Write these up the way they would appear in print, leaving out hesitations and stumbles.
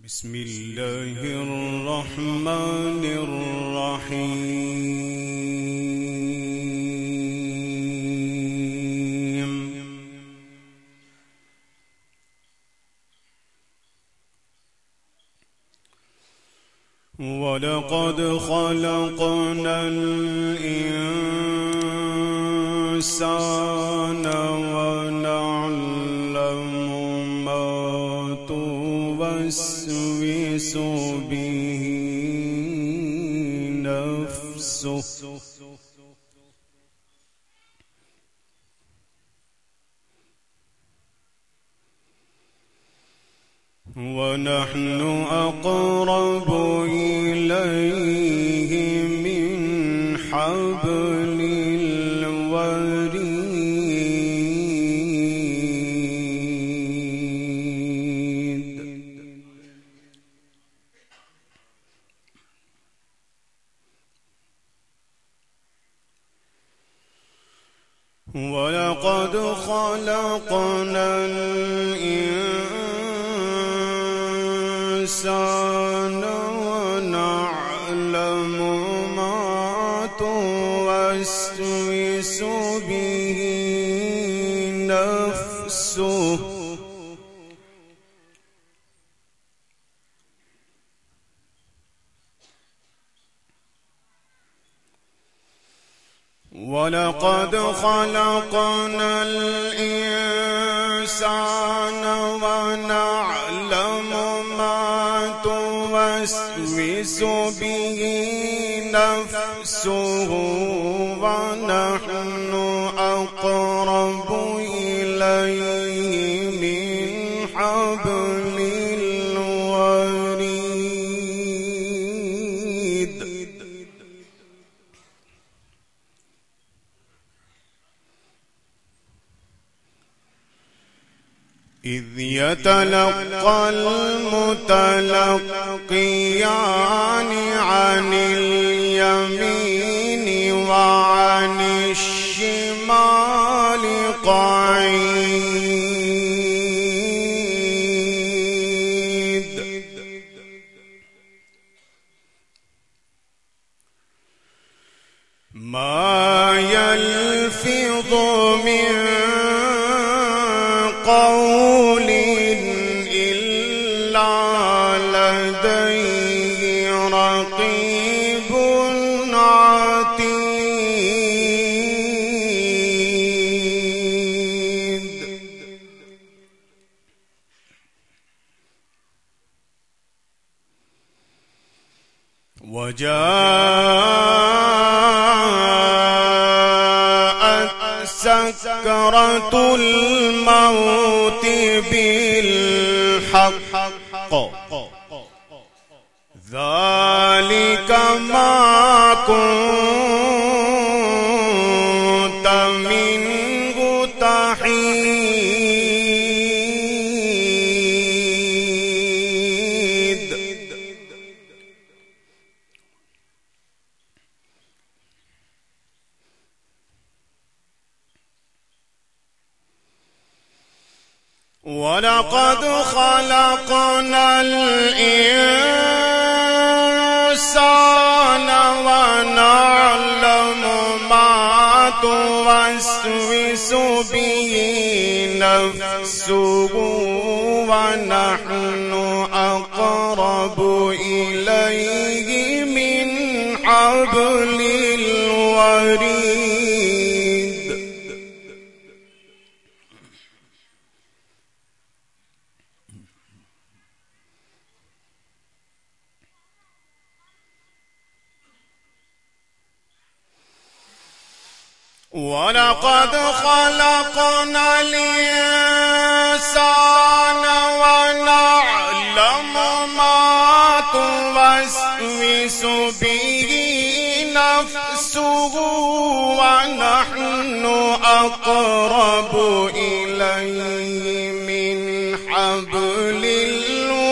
بسم الله الرحمن الرحيم. ولقد خلقنا الإنسان ونعلم ما توسوس به نفسه ونحن أقرب إليه من حبل الوريد. ولقد خلقنا الإنسان ونعلم ما توسوس به نفسه ولقد خلقنا الإنسان ونعلم ما توسوس به نفسه ونحن أقرب إليه من حبل الوريد. إذ يتلقى المتلقيان عن اليمين وعن الشمال قعيد. ما يلفظ من قول إلا لديه رقيب عتيد. وجاءت سكرة الموت بالحق ذلك ما كنت منه تحيد. ولقد خلقنا الإنسان ونعلم ما توسوس به نفسه ونحن أقرب إليه من حبل الوريد. ولقد خلقنا الإنسان ونعلم ما توسوس به نفسه ونحن أقرب إليه من حبل الوريد.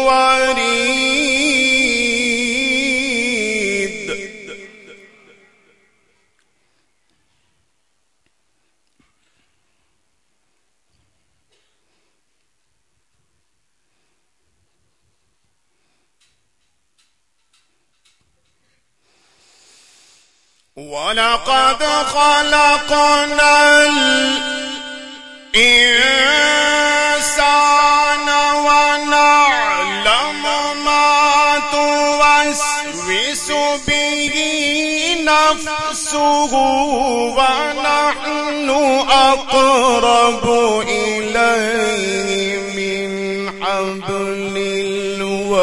ولقد خلقنا الإنسان ونعلم ما توسوس به نفسه ونحن أقرب إليه من حبل الوريد.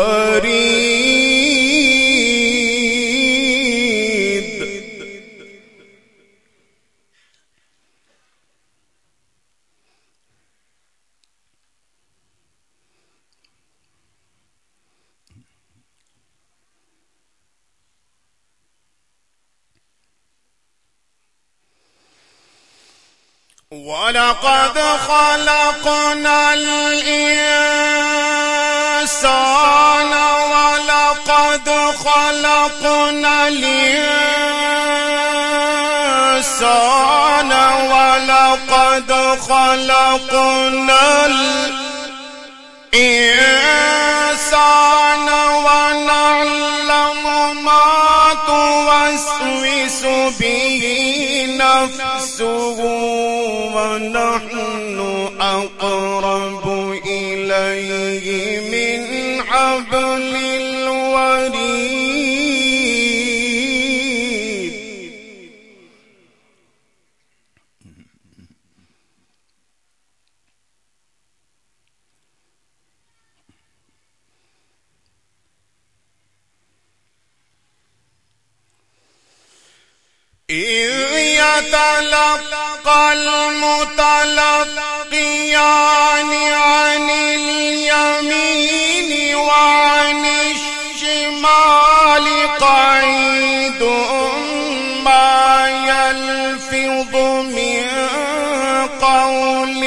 ولقد خلقنا الإنسان ولقد خلقنا الإنسان ولقد خلقنا الإنسان ونعلم ما توسوس به نفسه ونحن أقرب إليه من حبل الوريد. إذ يتلقى المتلقيان عن اليمين وعن الشمال قعيد ما يلفظ من قول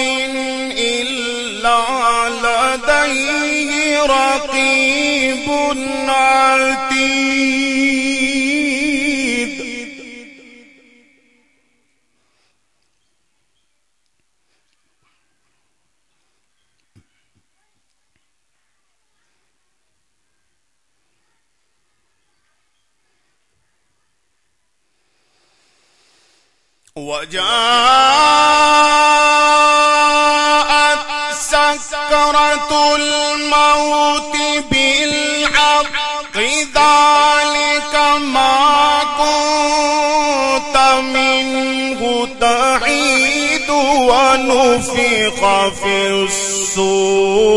إلا لديه رقيب عتيد. وجاءت سكرة الموت بالحق ذلك ما كنت منه تحيد ونفخ في الصور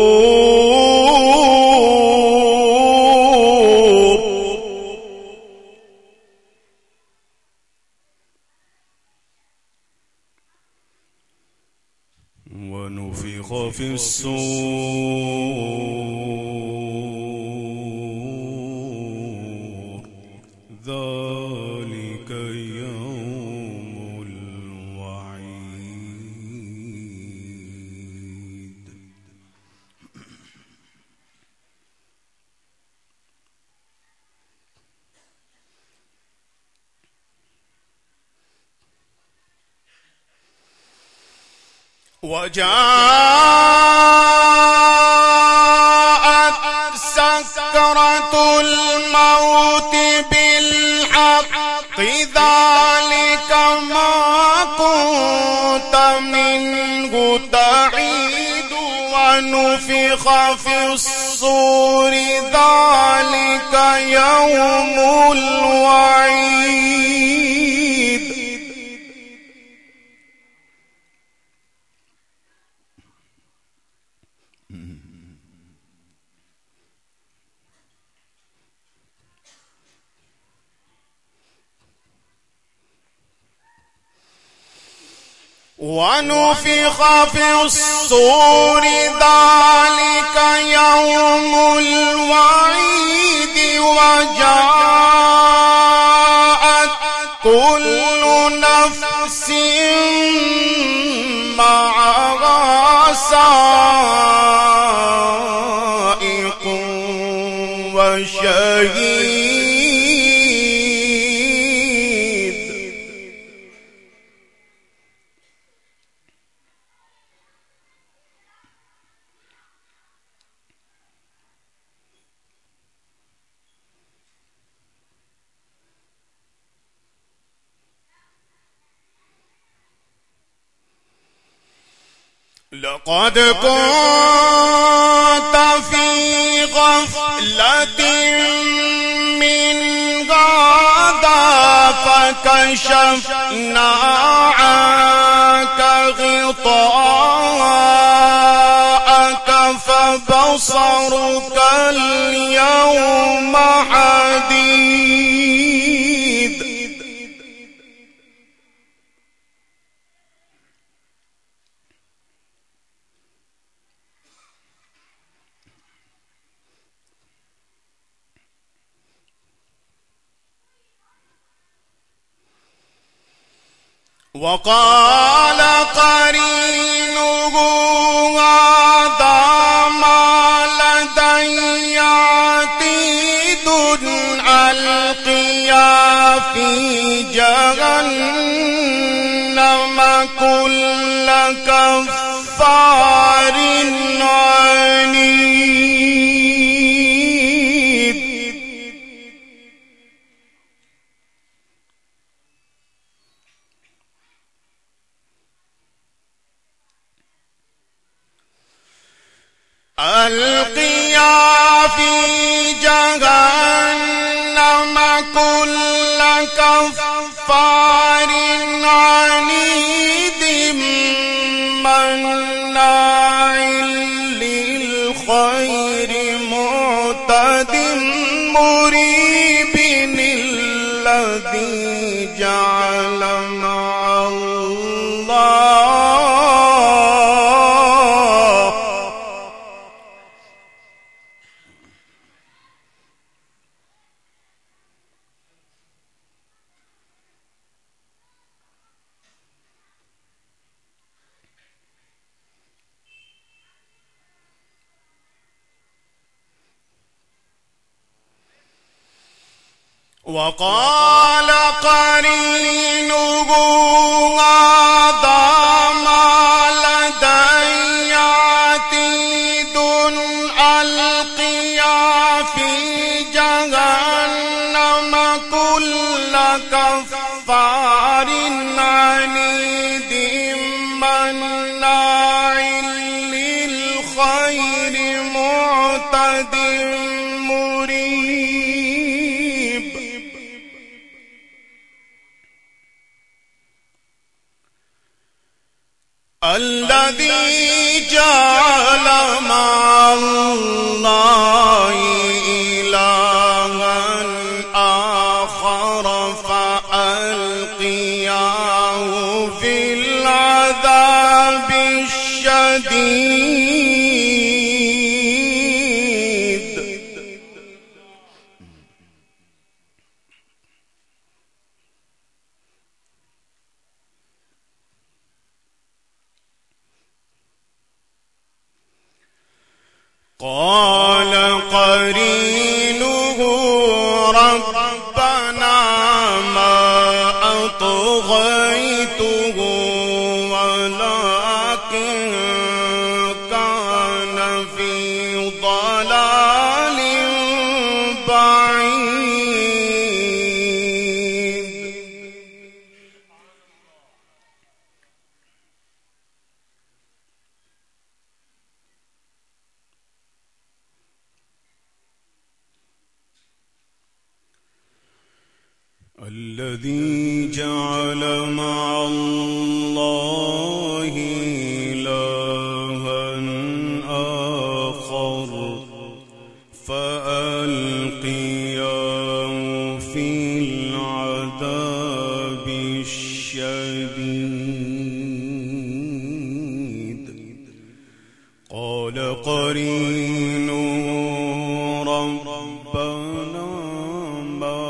ونفخ في الصور ذلك يوم الوعيد. وجاءت سكرة الموت بالحق ذلك ما كنت منه تحيد ونفخ في الصور ذلك يوم الوعيد. ونفخ في الصور ذلك يوم الوعيد وجاءت كل نفس معها سائق وشهيد. لقد كنت في غفلة من هذا فكشفنا عنك غطاءك فبصرك اليوم حديد. وقال قرينه هذا ما لدي عتيد ألقيا في جهنم كل كفار عنيد. ألقيا في جهنم كل كفار عنيد مناع للخير معتد مريب الذي جعل مع وقال قرينه هذا ما لدي عتيد ألقيا في جهنم كل كفار عنيد مناع للخير معتد مريب. الذي جعل مع الله إلها آخر فألقياه في العذاب الشديد. قال قرينه ربنا ما أطغيته ولكن كان في ضلال بعيد. الذي جعل مع الله إلها آخر فألقياه في العذاب الشديد. قال قرينه ربنا ما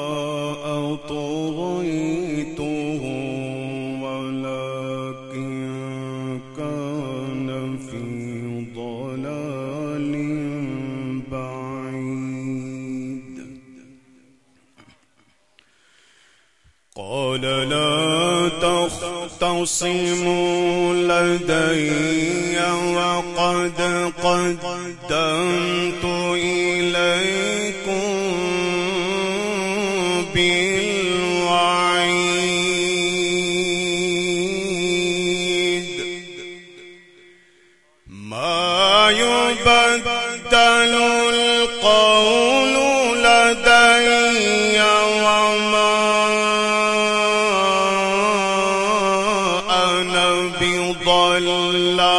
أطغيته ولكن كان في ضلال بعيد. قال لا تختصموا لدي وقد قدمت إليكم بالوعيد. القول لدي وما أنا بظلام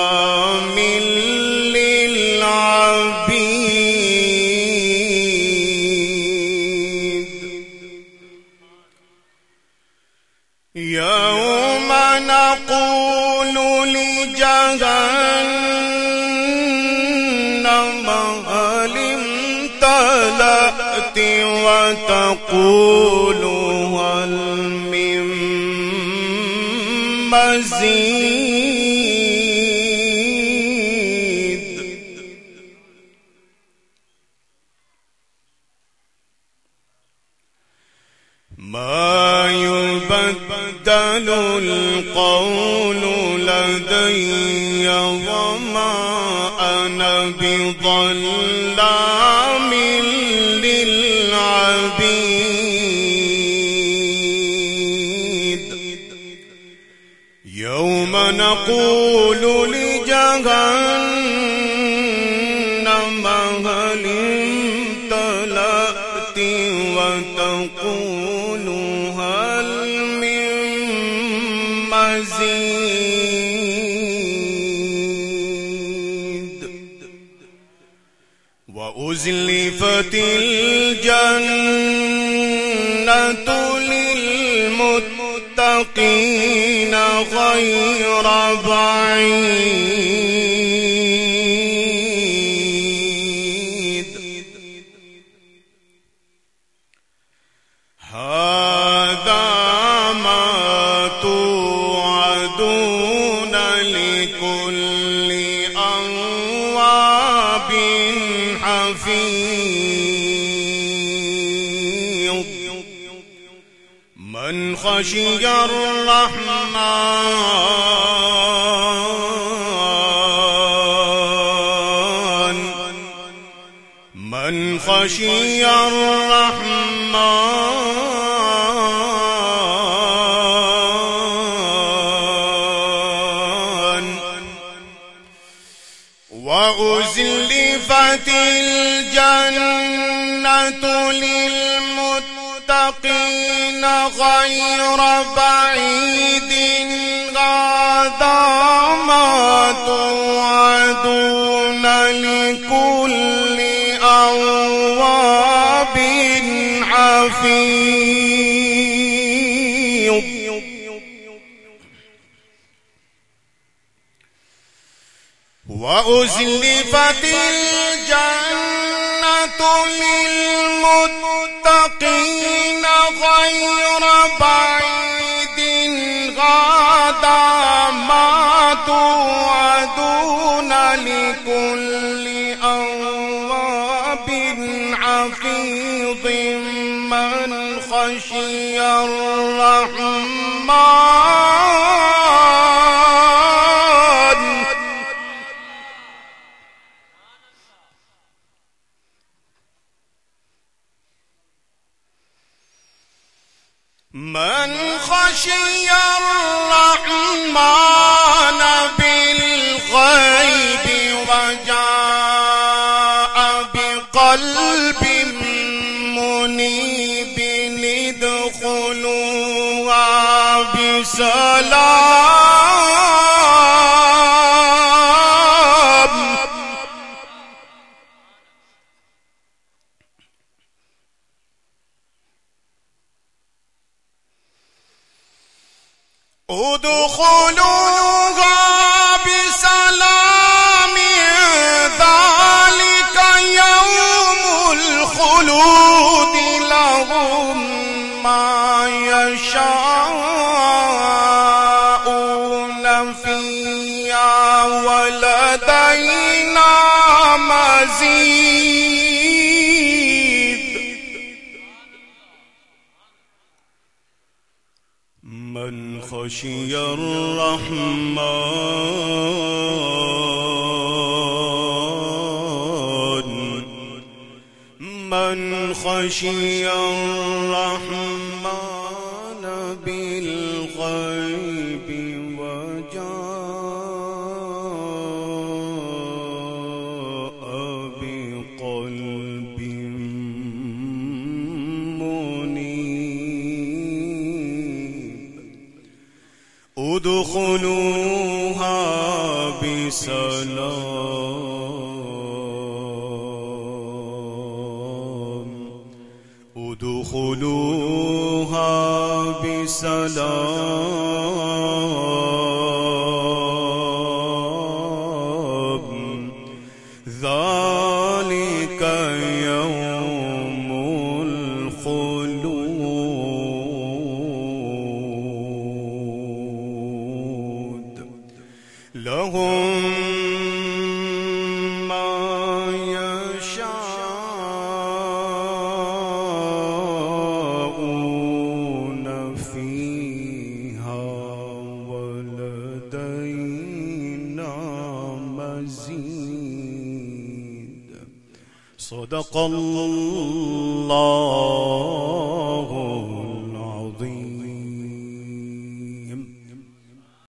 للعبيد يوم نقول لجهنم هل امتلأت وتقول هل من مزيد ما يبدل القول لدي وما أنا بظلام للعبيد يوم نقول لجهنم هل امتلأت وتقول هل من مزيد وأزلفت الجنة للمتقين غير بعيد هذا ما توعدون لكل أواب حفيظ من خشي الرحمن من خشي الرحمن وأزلفت الجنة للمتقين غير بعيد هذا ما توعدون لكل أواب حفيظ وأزلفت الجنة للمتقين غير بعيد هذا ما توعدون لكل أواب حفيظ من خشي الرحمن من خشي الرحمن بالغيب وجاء بقلب منيب ادخلوها بسلام ادخلوها بسلام ذلك يوم الخلود لهم ما يشاءون فيها ولدينا مزيد من خشي الرحمن من خشي الرحمن بالغيب وجاء بقلب ادخلوها بسلام ادخلوها بسلام ذلك يوم الخلود لهم ما يشاءون فيها ولدينا مزيد. صدق الله